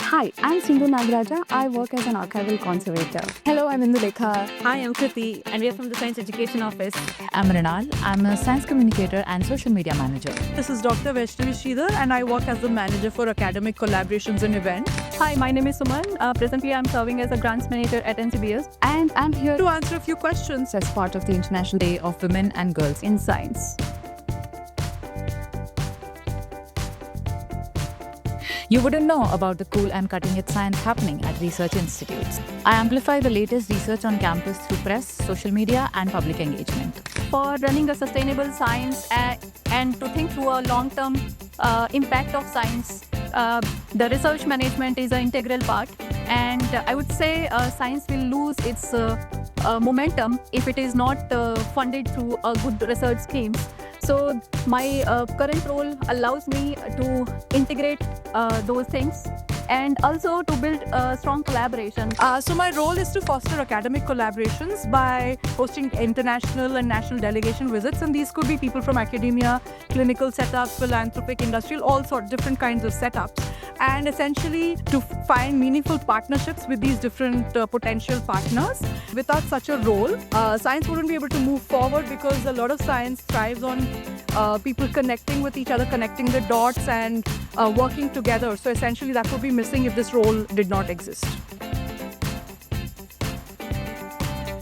Hi, I'm Sindhu Nagaraja. I work as an archival conservator. Hello, I'm Indulekha. Hi, I'm Kriti, and we are from the Science Education Office. I'm Mrinal. I'm a science communicator and social media manager. This is Dr. Vaishnavi Sridhar, and I work as the manager for academic collaborations and events. Hi, my name is Suman. Presently, I'm serving as a grants manager at NCBS And I'm here To answer a few questions, As part of the International Day of Women and Girls in science. You wouldn't know about the cool and cutting-edge science happening at research institutes. I amplify the latest research on campus through press, social media, and public engagement. For running a sustainable science and to think through a long-term impact of science, the research management is an integral part. And I would say science will lose its momentum if it is not funded through good research schemes. So my current role allows me to integrate those things and also to build a strong collaboration. so my role is to foster academic collaborations by hosting international and national delegation visits, and these could be people from academia, clinical setups, philanthropic, industrial, all sorts, different kinds of setups, and essentially to find meaningful partnerships with these different potential partners. Without such a role, science wouldn't be able to move forward because a lot of science thrives on people connecting with each other, connecting the dots, and working together. So essentially that would be missing if this role did not exist.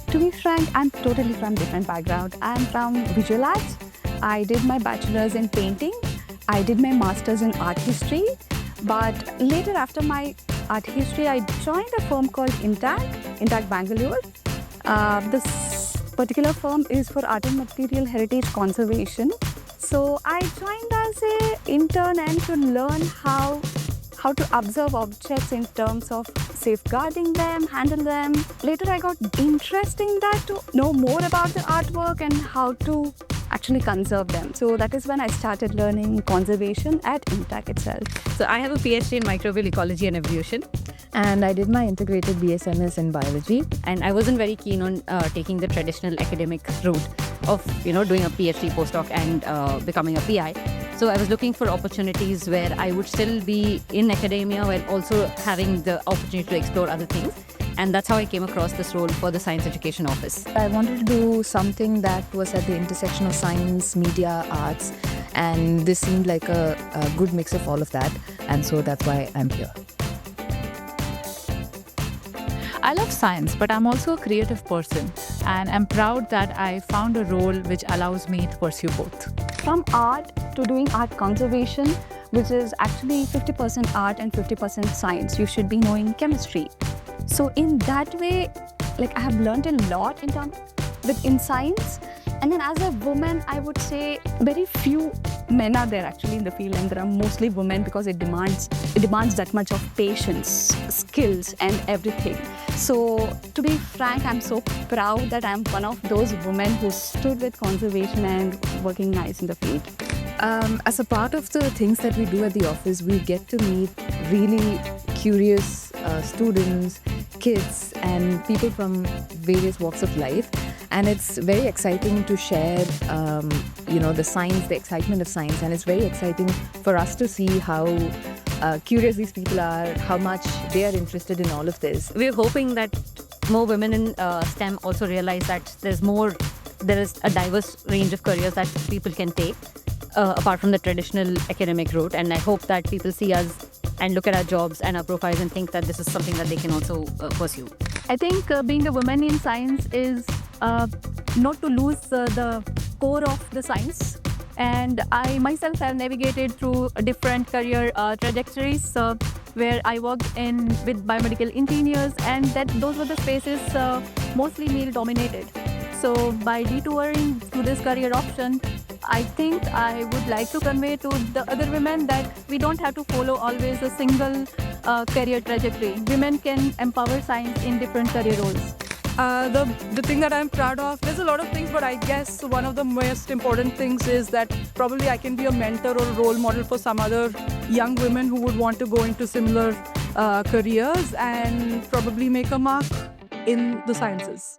To be frank, I'm totally from different background. I'm from visual arts. I did my bachelor's in painting. I did my master's in art history. But later, after my art history, I joined a firm called Intact Bangalore. This particular firm is for art and material heritage conservation. So I joined as an intern and to learn how to observe objects in terms of safeguarding them, handle them. Later I got interested in that to know more about the artwork and how to actually conserve them. So that is when I started learning conservation at Intact itself. So I have a PhD in microbial ecology and evolution, And I did my integrated BSMS in biology. and I wasn't very keen on taking the traditional academic route of doing a PhD postdoc and becoming a PI. So I was looking for opportunities where I would still be in academia while also having the opportunity to explore other things. And that's how I came across this role for the Science Education Office. I wanted to do something that was at the intersection of science, media, arts, and this seemed like a good mix of all of that. And so that's why I'm here. I love science, but I'm also a creative person, and I'm proud that I found a role which allows me to pursue both. From art to doing art conservation, which is actually 50% art and 50% science. You should be knowing chemistry. So in that way, I have learned a lot in science. And then as a woman, I would say very few men are there actually in the field, and there are mostly women because it demands that much of patience, skills, and everything. So to be frank, I'm so proud that I'm one of those women who stood with conservation and working nice in the field. As a part of the things that we do at the office, we get to meet really curious students, kids, and people from various walks of life. And it's very exciting to share, the science, the excitement of science. And it's very exciting for us to see how curious these people are, how much they are interested in all of this. We're hoping that more women in STEM also realize that there is a diverse range of careers that people can take apart from the traditional academic route. And I hope that people see us and look at our jobs and our profiles and think that this is something that they can also pursue. I think being a woman in science is not to lose the core of the science. And I myself have navigated through different career trajectories where I worked with biomedical engineers, and those were the spaces mostly male dominated. So by detouring to this career option, I think I would like to convey to the other women that we don't have to follow always a single career trajectory. Women can empower science in different career roles. The thing that I'm proud of, there's a lot of things, but I guess one of the most important things is that probably I can be a mentor or role model for some other young women who would want to go into similar careers and probably make a mark in the sciences.